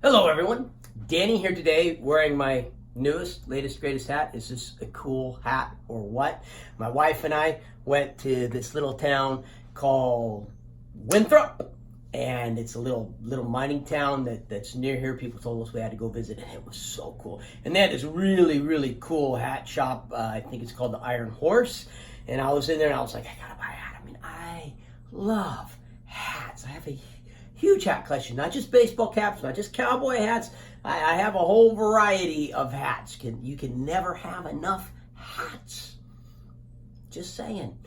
Hello everyone, Danny here today wearing my latest, greatest hat. Is this a cool hat or what? My wife and I went to this little town called Winthrop, and it's a little mining town that's near here. People told us we had to go visit, and it was so cool. And they had this really cool hat shop. I think it's called the Iron Horse. And I was in there and I was like, I gotta buy a hat. I mean, I love hats. I have a huge hat collection, not just baseball caps, not just cowboy hats. I have a whole variety of hats. You can never have enough hats. Just saying.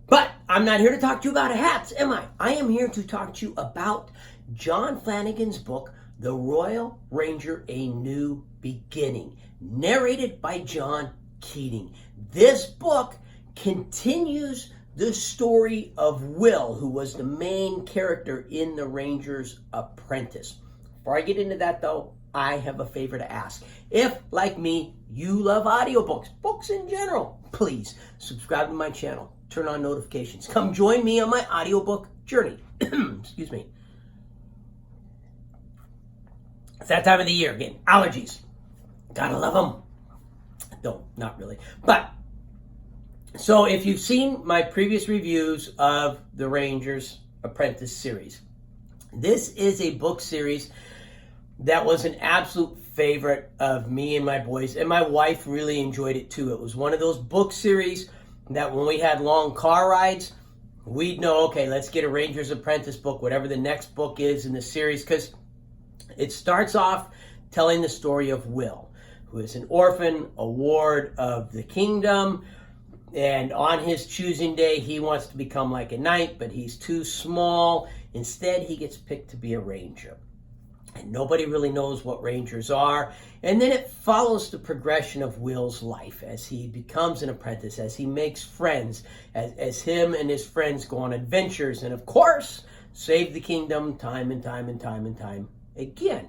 But I'm not here to talk to you about hats, am I? I am here to talk to you about John Flanagan's book, The Royal Ranger, A New Beginning, narrated by John Keating. This book continues the story of Will, who was the main character in The Ranger's Apprentice. Before I get into that, though, I have a favor to ask. If, like me, you love audiobooks, books in general, please subscribe to my channel. Turn on notifications. Come join me on my audiobook journey. Excuse me. It's that time of the year again. Allergies. Gotta love them. Don't, not really. But so if you've seen my previous reviews of the Ranger's Apprentice series, this is a book series that was an absolute favorite of me and my boys, and my wife really enjoyed it too. It was one of those book series that when we had long car rides, we'd know, okay, let's get a Ranger's Apprentice book, whatever the next book is in the series, because it starts off telling the story of Will, who is an orphan, a ward of the kingdom. And on his choosing day, he wants to become like a knight, but he's too small. Instead, he gets picked to be a ranger. And nobody really knows what rangers are. And then it follows the progression of Will's life as he becomes an apprentice, as he makes friends, as him and his friends go on adventures, and of course, save the kingdom time and time again.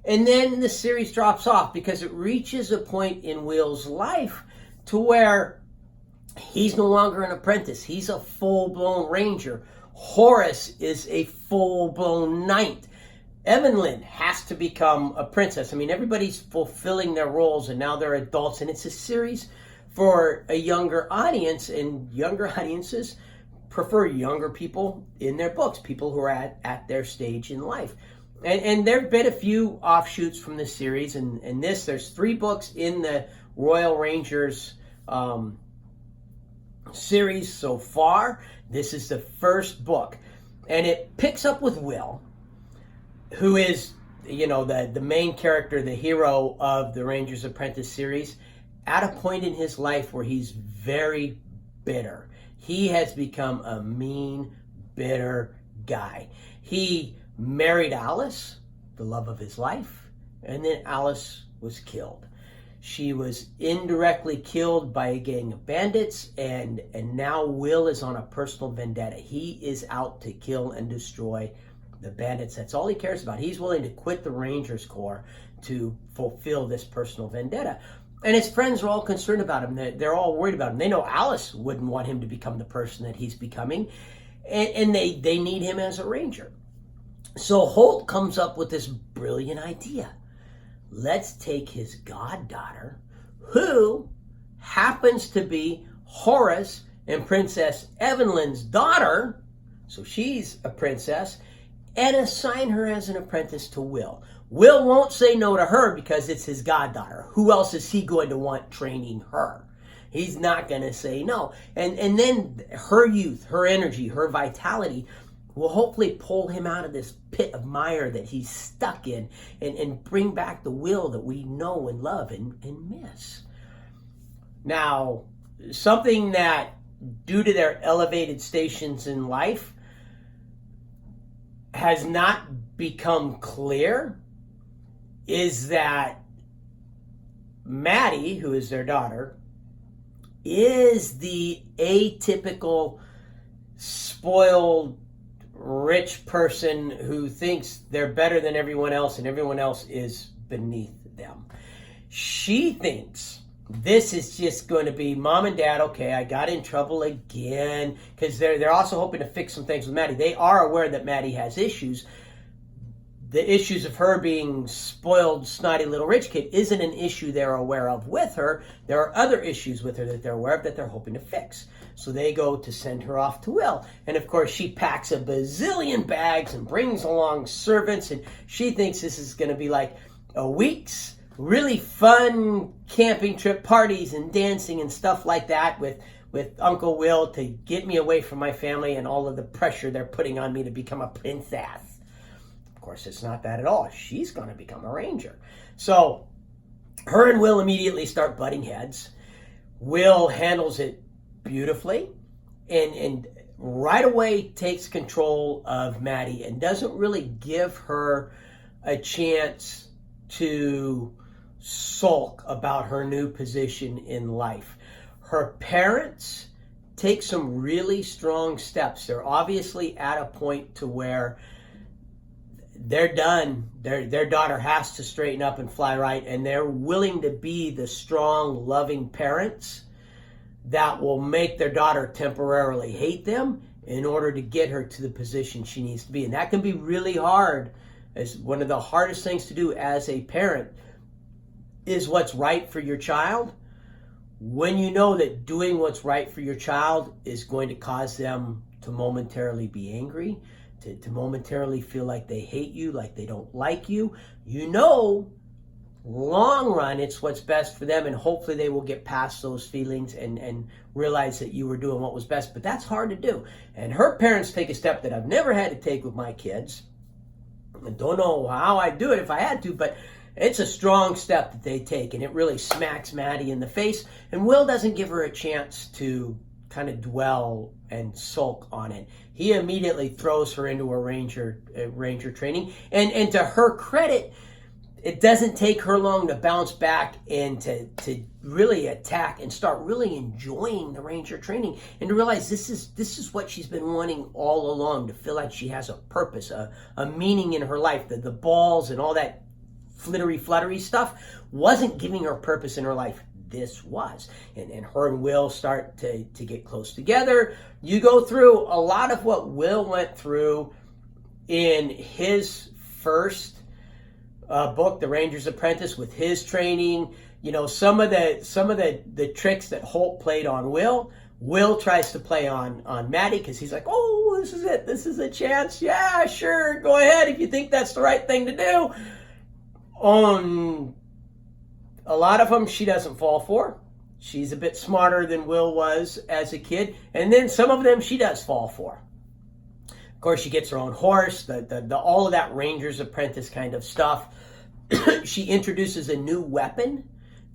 And then the series drops off because it reaches a point in Will's life to where he's no longer an apprentice. He's a full-blown ranger. Horace is a full-blown knight. Evelyn has to become a princess. I mean, everybody's fulfilling their roles, and now they're adults. And it's a series for a younger audience, and younger audiences prefer younger people in their books, people who are at their stage in life. And there have been a few offshoots from this series. And there's 3 books in the Royal Rangers series so far. This is the first book, and it picks up with Will, who is, the main character, the hero of the Ranger's Apprentice series, at a point in his life where he's very bitter. He has become a mean, bitter guy. He married Alice, the love of his life, and then Alice was killed. She was indirectly killed by a gang of bandits, and now Will is on a personal vendetta. He is out to kill and destroy the bandits. That's all he cares about. He's willing to quit the Rangers Corps to fulfill this personal vendetta. And his friends are all concerned about him. They're all worried about him. They know Alice wouldn't want him to become the person that he's becoming, and they need him as a ranger. So Holt comes up with this brilliant idea. Let's take his goddaughter, who happens to be Horace and Princess Evelyn's daughter, so she's a princess, and assign her as an apprentice to Will. Will won't say no to her because it's his goddaughter. Who else is he going to want training her? He's not going to say no. And then her youth, her energy, her vitality will hopefully pull him out of this pit of mire that he's stuck in and bring back the Will that we know and love and miss. Now, something that, due to their elevated stations in life, has not become clear is that Maddie, who is their daughter, is the atypical, spoiled, rich person who thinks they're better than everyone else and everyone else is beneath them. She thinks this is just going to be mom and dad, okay, I got in trouble again, because they're also hoping to fix some things with Maddie. They are aware that Maddie has issues, the issues of her being spoiled, snotty little rich kid isn't an issue they're aware of with her. There are other issues with her that they're aware of that they're hoping to fix. So they go to send her off to Will. And of course, she packs a bazillion bags and brings along servants. And she thinks this is going to be like a week's really fun camping trip, parties and dancing and stuff like that with Uncle Will to get me away from my family and all of the pressure they're putting on me to become a princess. Of course, it's not that at all. She's going to become a ranger. So her and Will immediately start butting heads. Will handles it beautifully and right away takes control of Maddie and doesn't really give her a chance to sulk about her new position in life. Her parents take some really strong steps. They're obviously at a point to where they're done. Their daughter has to straighten up and fly right, and they're willing to be the strong, loving parents that will make their daughter temporarily hate them in order to get her to the position she needs to be. And that can be really hard. As one of the hardest things to do as a parent is what's right for your child. When you know that doing what's right for your child is going to cause them to momentarily be angry, to momentarily feel like they hate you, like they don't like you, you know, long run, it's what's best for them, and hopefully they will get past those feelings and realize that you were doing what was best. But that's hard to do. And her parents take a step that I've never had to take with my kids. I don't know how I'd do it if I had to, but it's a strong step that they take, and it really smacks Maddie in the face. And Will doesn't give her a chance to kind of dwell and sulk on it. He immediately throws her into a ranger training. And to her credit, it doesn't take her long to bounce back and to really attack and start really enjoying the ranger training and to realize this is what she's been wanting all along, to feel like she has a purpose, a meaning in her life. The balls and all that fluttery stuff wasn't giving her purpose in her life. This was. And her and Will start to get close together. You go through a lot of what Will went through in his first book, The Ranger's Apprentice, with his training. You know, some of the tricks that Holt played on Will tries to play on Maddie, because he's like, oh, this is it. This is a chance. Yeah, sure. Go ahead if you think that's the right thing to do. On a lot of them, she doesn't fall for. She's a bit smarter than Will was as a kid. And then some of them she does fall for. Of course, she gets her own horse, the all of that Ranger's Apprentice kind of stuff. She introduces a new weapon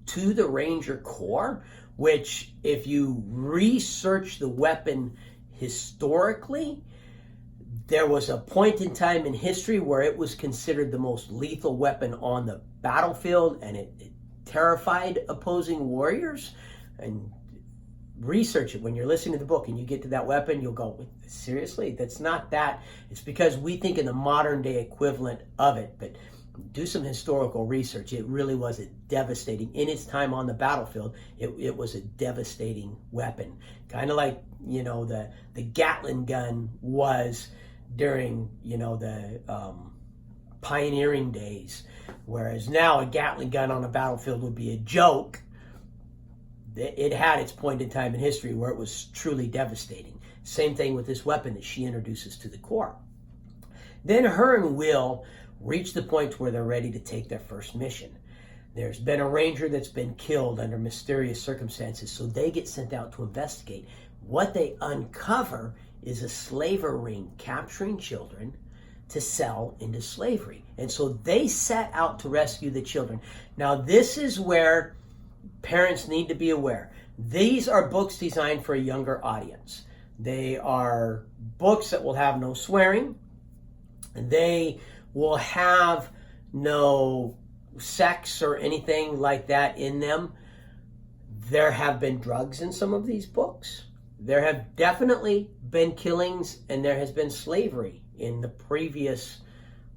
to the Ranger Corps, which, if you research the weapon historically, there was a point in time in history where it was considered the most lethal weapon on the battlefield, and it terrified opposing warriors. And research it. When you're listening to the book and you get to that weapon, you'll go, seriously? That's not that. It's because we think in the modern day equivalent of it, but do some historical research. It really was a devastating, in its time on the battlefield, it was a devastating weapon. Kind of like, you know, the Gatling gun was during, you know, the pioneering days, whereas now a Gatling gun on a battlefield would be a joke. It had its point in time in history where it was truly devastating. Same thing with this weapon that she introduces to the Corps. Then her and Will reach the point where they're ready to take their first mission. There's been a ranger that's been killed under mysterious circumstances, so they get sent out to investigate. What they uncover is a slaver ring capturing children to sell into slavery. And so they set out to rescue the children. Now, this is where parents need to be aware. These are books designed for a younger audience. They are books that will have no swearing. They will have no sex or anything like that in them. There have been drugs in some of these books. There have definitely been killings, and there has been slavery in the previous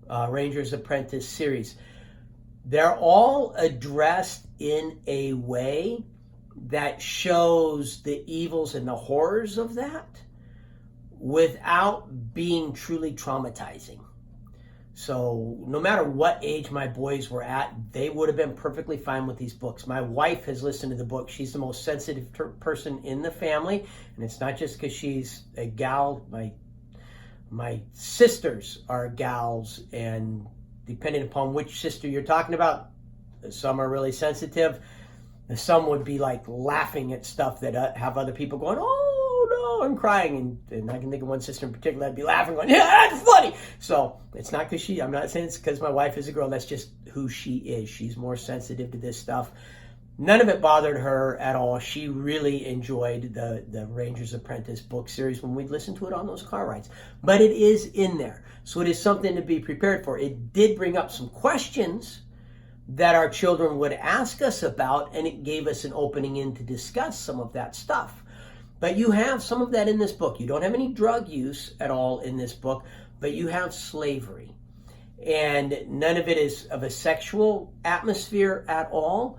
Ranger's Apprentice series. They're all addressed in a way that shows the evils and the horrors of that without being truly traumatizing. So no matter what age my boys were at, they would have been perfectly fine with these books. My wife has listened to the book. She's the most sensitive person in the family. And it's not just because she's a gal. My sisters are gals. And depending upon which sister you're talking about, some are really sensitive. Some would be like laughing at stuff that have other people going, oh no, I'm crying. And I can think of one sister in particular that'd be laughing going, yeah, that's funny. So it's not because I'm not saying it's because my wife is a girl. That's just who she is. She's more sensitive to this stuff. None of it bothered her at all. She really enjoyed the Ranger's Apprentice book series when we listened to it on those car rides. But it is in there. So it is something to be prepared for. It did bring up some questions that our children would ask us about, and it gave us an opening in to discuss some of that stuff. But you have some of that in this book. You don't have any drug use at all in this book, but you have slavery. And none of it is of a sexual atmosphere at all,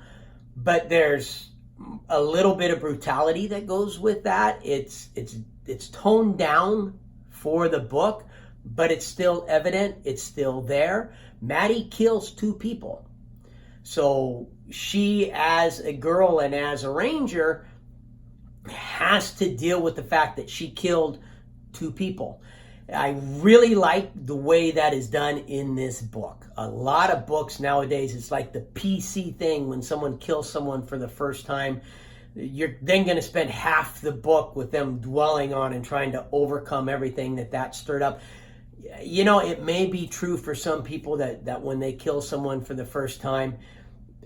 but there's a little bit of brutality that goes with that. It's toned down for the book, but it's still evident. It's still there. Maddie kills 2 people. So she, as a girl and as a ranger, has to deal with the fact that she killed 2 people. I really like the way that is done in this book. A lot of books nowadays, it's like the PC thing when someone kills someone for the first time. You're then going to spend half the book with them dwelling on and trying to overcome everything that stirred up. You know, it may be true for some people that when they kill someone for the first time,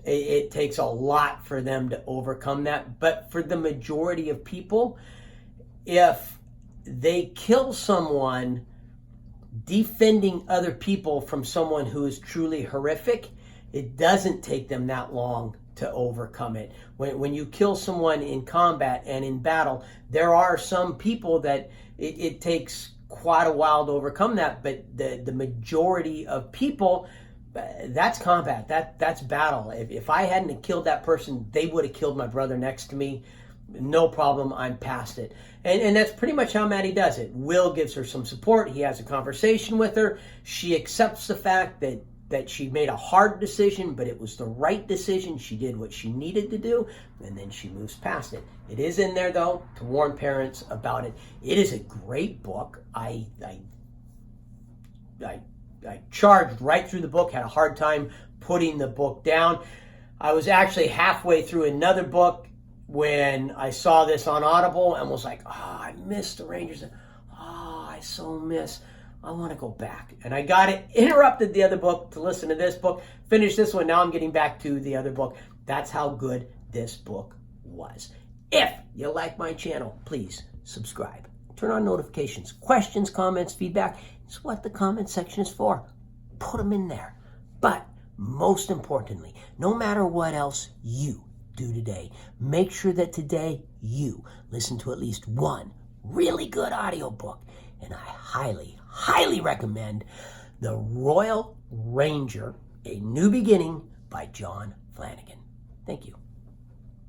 it takes a lot for them to overcome that. But for the majority of people, if they kill someone defending other people from someone who is truly horrific, it doesn't take them that long to overcome it. When you kill someone in combat and in battle, there are some people that it takes quite a while to overcome that, but the majority of people, that's combat. That's battle. If I hadn't killed that person, they would have killed my brother next to me. No problem. I'm past it. And that's pretty much how Maddie does it. Will gives her some support. He has a conversation with her. She accepts the fact that she made a hard decision, but it was the right decision. She did what she needed to do, and then she moves past it. It is in there, though, to warn parents about it. It is a great book. I charged right through the book, had a hard time putting the book down. I was actually halfway through another book when I saw this on Audible and was like, I missed the Rangers. I so miss. I want to go back. And I got it, interrupted the other book to listen to this book, finished this one. Now I'm getting back to the other book. That's how good this book was. If you like my channel, please subscribe. Turn on notifications. Questions, comments, feedback. It's what the comment section is for. Put them in there. But most importantly, no matter what else you do today, make sure that today you listen to at least one really good audiobook. And I highly recommend The Royal Ranger, A New Beginning by John Flanagan. Thank you.